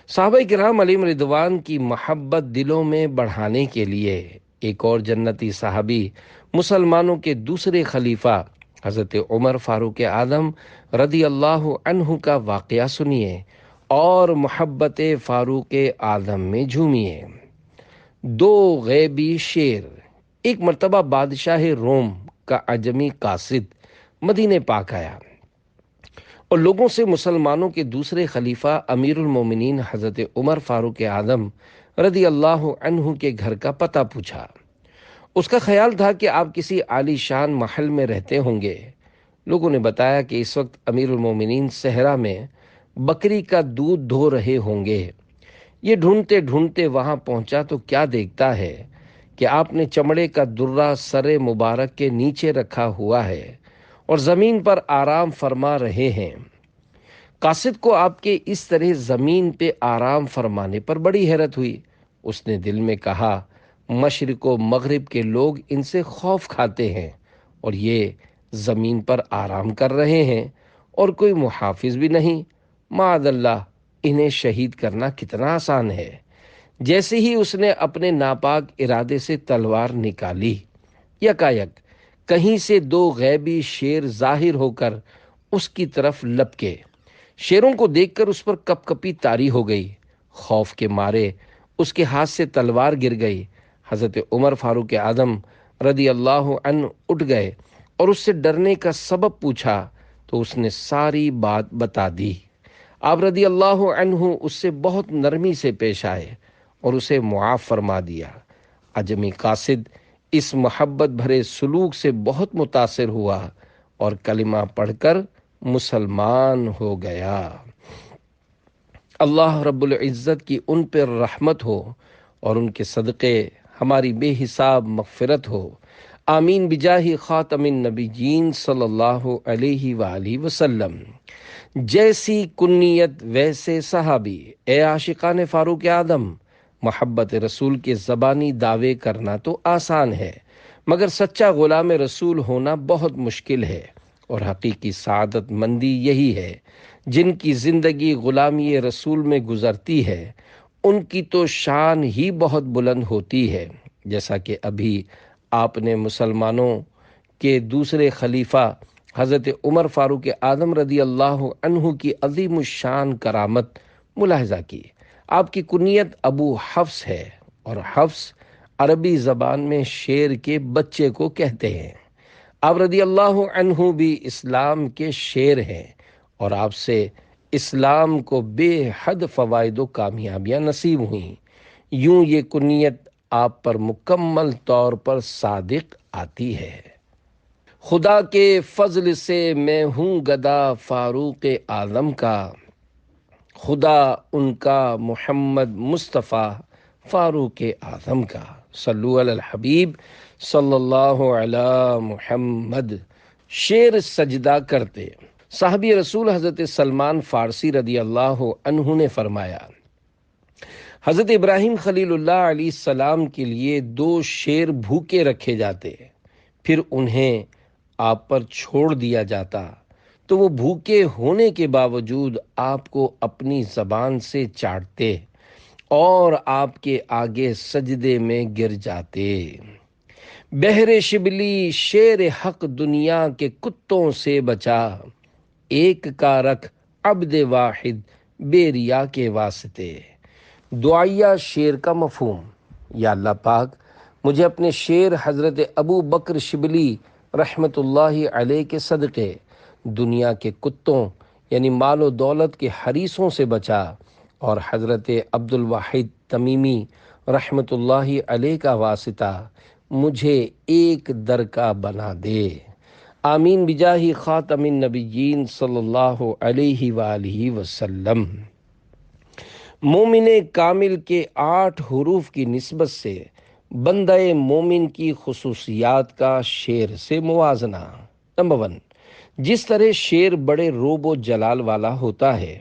Speaker 1: صحابہ کرام علیہم رضوان کی محبت دلوں میں بڑھانے کے لیے ایک اور جنتی صحابی، مسلمانوں کے دوسرے خلیفہ حضرت عمر فاروق اعظم رضی اللہ عنہ کا واقعہ سنیے اور محبت فاروق اعظم میں جھومیے۔ 2 غیبی شیر۔ ایک مرتبہ بادشاہ روم کا عجمی قاصد مدینہ پاک آیا اور لوگوں سے مسلمانوں کے دوسرے خلیفہ امیر المومنین حضرت عمر فاروق اعظم رضی اللہ عنہ کے گھر کا پتہ پوچھا۔ اس کا خیال تھا کہ آپ کسی عالی شان محل میں رہتے ہوں گے۔ لوگوں نے بتایا کہ اس وقت امیر المومنین صحرا میں بکری کا دودھ دھو رہے ہوں گے۔ یہ ڈھونڈتے ڈھونڈتے وہاں پہنچا تو کیا دیکھتا ہے کہ آپ نے چمڑے کا درہ سر مبارک کے نیچے رکھا ہوا ہے اور زمین پر آرام فرما رہے ہیں۔ قاصد کو آپ کے اس طرح زمین پہ آرام فرمانے پر بڑی حیرت ہوئی۔ اس نے دل میں کہا، مشرق و مغرب کے لوگ ان سے خوف کھاتے ہیں اور یہ زمین پر آرام کر رہے ہیں اور کوئی محافظ بھی نہیں۔ معاذ اللہ، انہیں شہید کرنا کتنا آسان ہے۔ جیسے ہی اس نے اپنے ناپاک ارادے سے تلوار نکالی، یکایک کہیں سے 2 غیبی شیر ظاہر ہو کر اس کی طرف لپکے۔ شیروں کو دیکھ کر اس پر کپ کپی طاری ہو گئی۔ خوف کے مارے اس کے ہاتھ سے تلوار گر گئی۔ حضرت عمر فاروق اعظم رضی اللہ عنہ اٹھ گئے اور اس سے ڈرنے کا سبب پوچھا تو اس نے ساری بات بتا دی۔ آپ رضی اللہ عنہ اس سے بہت نرمی سے پیش آئے اور اسے معاف فرما دیا۔ عجمی قاصد اس محبت بھرے سلوک سے بہت متاثر ہوا اور کلمہ پڑھ کر مسلمان ہو گیا۔ اللہ رب العزت کی ان پر رحمت ہو اور ان کے صدقے ہماری بے حساب مغفرت ہو۔ آمین بجاہ خاتم النبیین صلی اللہ علیہ وآلہ وسلم۔ جیسی کنیت ویسے صحابی، اے عاشقان فاروق اعظم۔ محبت رسول کے زبانی دعوے کرنا تو آسان ہے، مگر سچا غلام رسول ہونا بہت مشکل ہے، اور حقیقی سعادت مندی یہی ہے۔ جن کی زندگی غلامی رسول میں گزرتی ہے ان کی تو شان ہی بہت بلند ہوتی ہے۔ جیسا کہ ابھی آپ نے مسلمانوں کے دوسرے خلیفہ حضرت عمر فاروق اعظم رضی اللہ عنہ کی عظیم الشان کرامت ملاحظہ کی۔ آپ کی کنیت ابو حفص ہے، اور حفص عربی زبان میں شیر کے بچے کو کہتے ہیں۔ آپ رضی اللہ عنہ بھی اسلام کے شیر ہیں، اور آپ سے اسلام کو بے حد فوائد و کامیابیاں نصیب ہوئیں۔ یوں یہ کنیت آپ پر مکمل طور پر صادق آتی ہے۔ خدا کے فضل سے میں ہوں گدا فاروق اعظم کا، خدا ان کا محمد مصطفیٰ فاروق اعظم کا۔ صلو علی الحبیب صلی اللہ علی محمد۔ شیر سجدہ کرتے۔ صحابی رسول حضرت سلمان فارسی رضی اللہ عنہ نے فرمایا، حضرت ابراہیم خلیل اللہ علیہ السلام کے لیے 2 شیر بھوکے رکھے جاتے، پھر انہیں آپ پر چھوڑ دیا جاتا تو وہ بھوکے ہونے کے باوجود آپ کو اپنی زبان سے چاٹتے اور آپ کے آگے سجدے میں گر جاتے۔ بحر شبلی شیر حق دنیا کے کتوں سے بچا، ایک کا رکھ عبد واحد بے ریا کے واسطے۔ دعائیہ شیر کا مفہوم۔ یا اللہ پاک، مجھے اپنے شیر حضرت ابو بکر شبلی رحمت اللہ علیہ کے صدقے دنیا کے کتوں یعنی مال و دولت کے حریصوں سے بچا، اور حضرت عبد الواحد تمیمی رحمت اللہ علیہ کا واسطہ مجھے ایک در کا بنا دے۔ آمین بجاہ خاتم النبیین صلی اللہ علیہ وآلہ وسلم۔ مومن کامل کے 8 حروف کی نسبت سے بندہ مومن کی خصوصیات کا شیر سے موازنہ۔ نمبر 1، جس طرح شیر بڑے روب و جلال والا ہوتا ہے،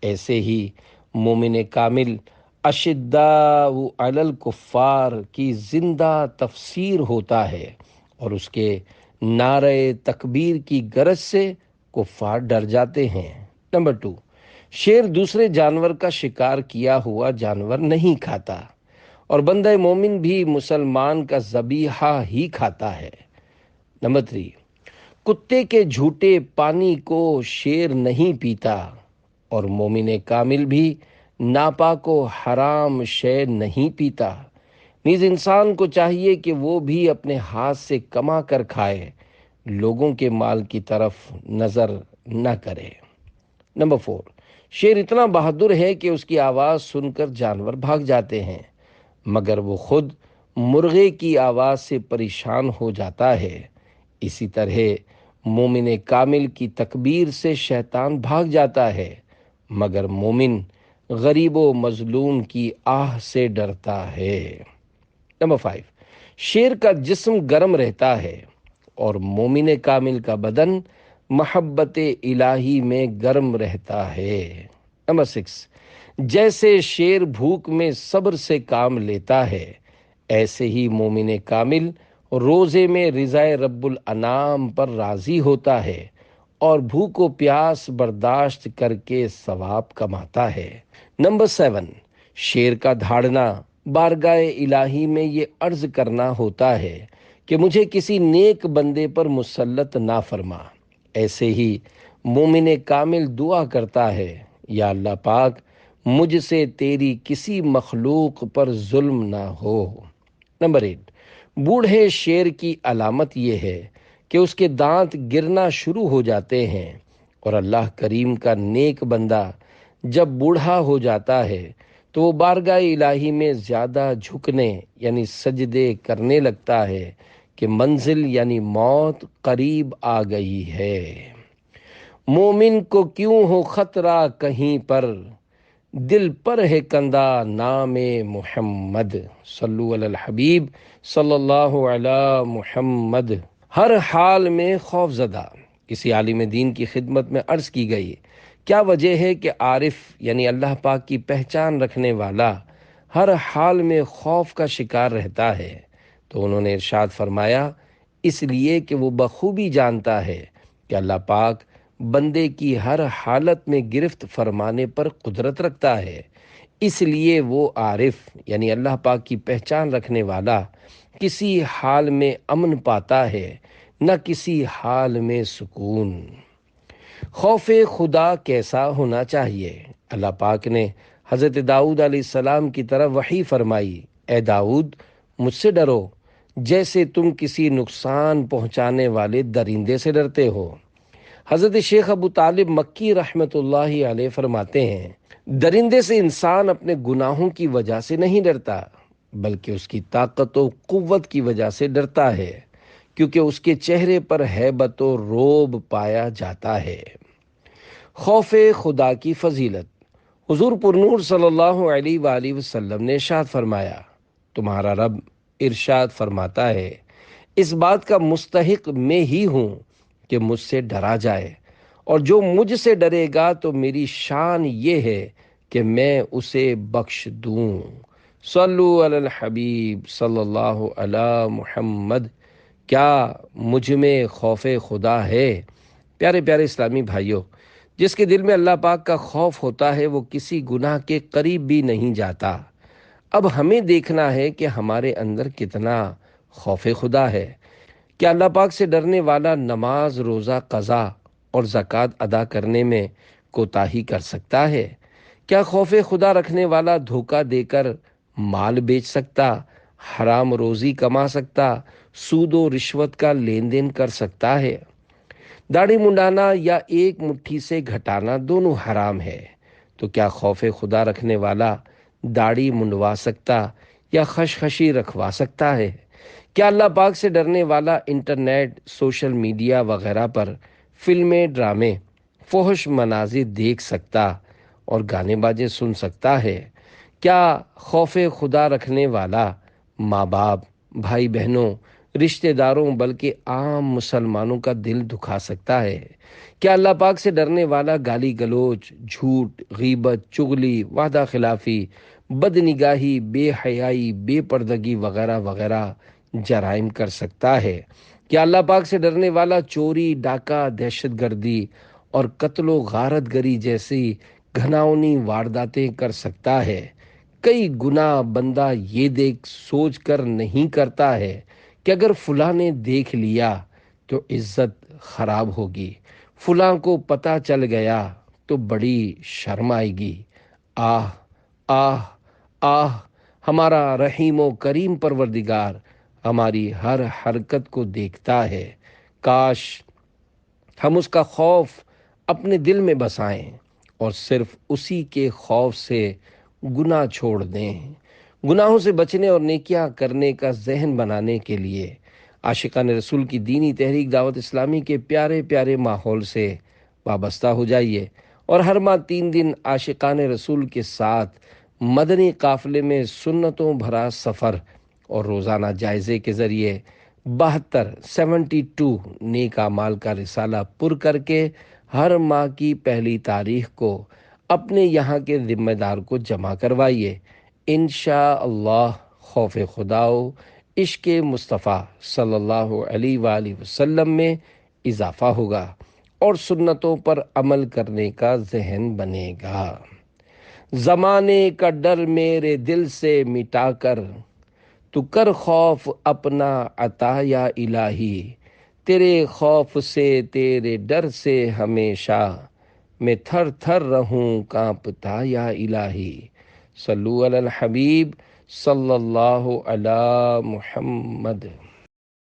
Speaker 1: ایسے ہی مومن کامل اشداء علی الکفار کی زندہ تفسیر ہوتا ہے، اور اس کے نعرہ تکبیر کی گرج سے کفار ڈر جاتے ہیں۔ نمبر 2، شیر دوسرے جانور کا شکار کیا ہوا جانور نہیں کھاتا، اور بندہ مومن بھی مسلمان کا ذبیحہ ہی کھاتا ہے۔ نمبر 3، کتے کے جھوٹے پانی کو شیر نہیں پیتا، اور مومن کامل بھی ناپاک و حرام شے نہیں پیتا۔ نیز انسان کو چاہیے کہ وہ بھی اپنے ہاتھ سے کما کر کھائے، لوگوں کے مال کی طرف نظر نہ کرے۔ نمبر 4، شیر اتنا بہادر ہے کہ اس کی آواز سن کر جانور بھاگ جاتے ہیں، مگر وہ خود مرغے کی آواز سے پریشان ہو جاتا ہے۔ اسی طرح مومن کامل کی تکبیر سے شیطان بھاگ جاتا ہے، مگر مومن غریب و مظلوم کی آہ سے ڈرتا ہے۔ نمبر 5، شیر کا جسم گرم رہتا ہے، اور مومن کامل کا بدن محبت الہی میں گرم رہتا ہے۔ نمبر 6، جیسے شیر بھوک میں صبر سے کام لیتا ہے، ایسے ہی مومن کامل روزے میں رضا رب الانام پر راضی ہوتا ہے، اور بھوک و پیاس برداشت کر کے ثواب کماتا ہے۔ نمبر 7، شیر کا دھاڑنا بارگاہ الہی میں یہ عرض کرنا ہوتا ہے کہ مجھے کسی نیک بندے پر مسلط نہ فرما۔ ایسے ہی مومن کامل دعا کرتا ہے، یا اللہ پاک، مجھ سے تیری کسی مخلوق پر ظلم نہ ہو۔ نمبر 8، بوڑھے شیر کی علامت یہ ہے کہ اس کے دانت گرنا شروع ہو جاتے ہیں، اور اللہ کریم کا نیک بندہ جب بوڑھا ہو جاتا ہے تو وہ بارگاہ الہی میں زیادہ جھکنے یعنی سجدے کرنے لگتا ہے کہ منزل یعنی موت قریب آ گئی ہے۔ مومن کو کیوں ہو خطرہ کہیں پر، دل پر ہے کندہ نام محمد۔ صلو علی الحبیب صلی اللہ علی محمد۔ ہر حال میں خوف زدہ۔ کسی عالم دین کی خدمت میں عرض کی گئی، کیا وجہ ہے کہ عارف یعنی اللہ پاک کی پہچان رکھنے والا ہر حال میں خوف کا شکار رہتا ہے؟ تو انہوں نے ارشاد فرمایا، اس لیے کہ وہ بخوبی جانتا ہے کہ اللہ پاک بندے کی ہر حالت میں گرفت فرمانے پر قدرت رکھتا ہے، اس لیے وہ عارف یعنی اللہ پاک کی پہچان رکھنے والا کسی حال میں امن پاتا ہے نہ کسی حال میں سکون۔ خوف خدا کیسا ہونا چاہیے؟ اللہ پاک نے حضرت داؤد علیہ السلام کی طرف وحی فرمائی، اے داؤد مجھ سے ڈرو جیسے تم کسی نقصان پہنچانے والے درندے سے ڈرتے ہو۔ حضرت شیخ ابو طالب مکی رحمۃ اللہ علیہ فرماتے ہیں، درندے سے انسان اپنے گناہوں کی وجہ سے نہیں ڈرتا بلکہ اس کی طاقت و قوت کی وجہ سے ڈرتا ہے، کیونکہ اس کے چہرے پر ہیبت و رعب پایا جاتا ہے۔ خوف خدا کی فضیلت۔ حضور پرنور صلی اللہ علیہ وآلہ وسلم نے ارشاد فرمایا، تمہارا رب ارشاد فرماتا ہے، اس بات کا مستحق میں ہی ہوں کہ مجھ سے ڈرا جائے، اور جو مجھ سے ڈرے گا تو میری شان یہ ہے کہ میں اسے بخش دوں۔ صلو علی الحبیب صلی اللہ علی محمد۔ کیا مجھ میں خوف خدا ہے؟ پیارے پیارے اسلامی بھائیوں، جس کے دل میں اللہ پاک کا خوف ہوتا ہے وہ کسی گناہ کے قریب بھی نہیں جاتا۔ اب ہمیں دیکھنا ہے کہ ہمارے اندر کتنا خوف خدا ہے۔ کیا اللہ پاک سے ڈرنے والا نماز، روزہ، قضا اور زکوٰۃ ادا کرنے میں کوتاہی کر سکتا ہے؟ کیا خوف خدا رکھنے والا دھوکہ دے کر مال بیچ سکتا، حرام روزی کما سکتا، سود و رشوت کا لین دین کر سکتا ہے؟ داڑھی منڈانا یا ایک مٹھی سے گھٹانا دونوں حرام ہے، تو کیا خوف خدا رکھنے والا داڑھی منڈوا سکتا یا خشخشی رکھوا سکتا ہے؟ کیا اللہ پاک سے ڈرنے والا انٹرنیٹ، سوشل میڈیا وغیرہ پر فلمیں، ڈرامے، فحش مناظر دیکھ سکتا اور گانے باجے سن سکتا ہے؟ کیا خوف خدا رکھنے والا ماں باپ، بھائی بہنوں، رشتہ داروں بلکہ عام مسلمانوں کا دل دکھا سکتا ہے؟ کیا اللہ پاک سے ڈرنے والا گالی گلوچ، جھوٹ، غیبت، چغلی، وعدہ خلافی، بد نگاہی، بے حیائی، بے پردگی وغیرہ وغیرہ جرائم کر سکتا ہے؟ کیا اللہ پاک سے ڈرنے والا چوری، ڈاکہ، دہشت گردی اور قتل و غارت گری جیسی گھناؤنی وارداتیں کر سکتا ہے؟ کئی گناہ بندہ یہ دیکھ سوچ کر نہیں کرتا ہے کہ اگر فلاں نے دیکھ لیا تو عزت خراب ہوگی، فلاں کو پتہ چل گیا تو بڑی شرم آئے گی۔ آہ آہ آہ، ہمارا رحیم و کریم پروردگار ہماری ہر حرکت کو دیکھتا ہے۔ کاش ہم اس کا خوف اپنے دل میں بسائیں اور صرف اسی کے خوف سے گناہ چھوڑ دیں۔ گناہوں سے بچنے اور نیکیاں کرنے کا ذہن بنانے کے لیے عاشقان رسول کی دینی تحریک دعوت اسلامی کے پیارے پیارے ماحول سے وابستہ ہو جائیے، اور ہر ماہ 3 دن عاشقان رسول کے ساتھ مدنی قافلے میں سنتوں بھرا سفر اور روزانہ جائزے کے ذریعے 72 نیک اعمال کا رسالہ پر کر کے ہر ماہ کی پہلی تاریخ کو اپنے یہاں کے ذمہ دار کو جمع کروائیے۔ انشاءاللہ خوف خدا و عشق مصطفیٰ صلی اللہ علیہ وآلہ وسلم میں اضافہ ہوگا اور سنتوں پر عمل کرنے کا ذہن بنے گا۔ زمانے کا ڈر میرے دل سے مٹا کر تو کر خوف اپنا عطا یا الہی، تیرے خوف سے، تیرے ڈر سے ہمیشہ میں تھر تھر رہوں کانپتا یا الہی۔ صلو علی الحبیب صلی اللہ علی محمد۔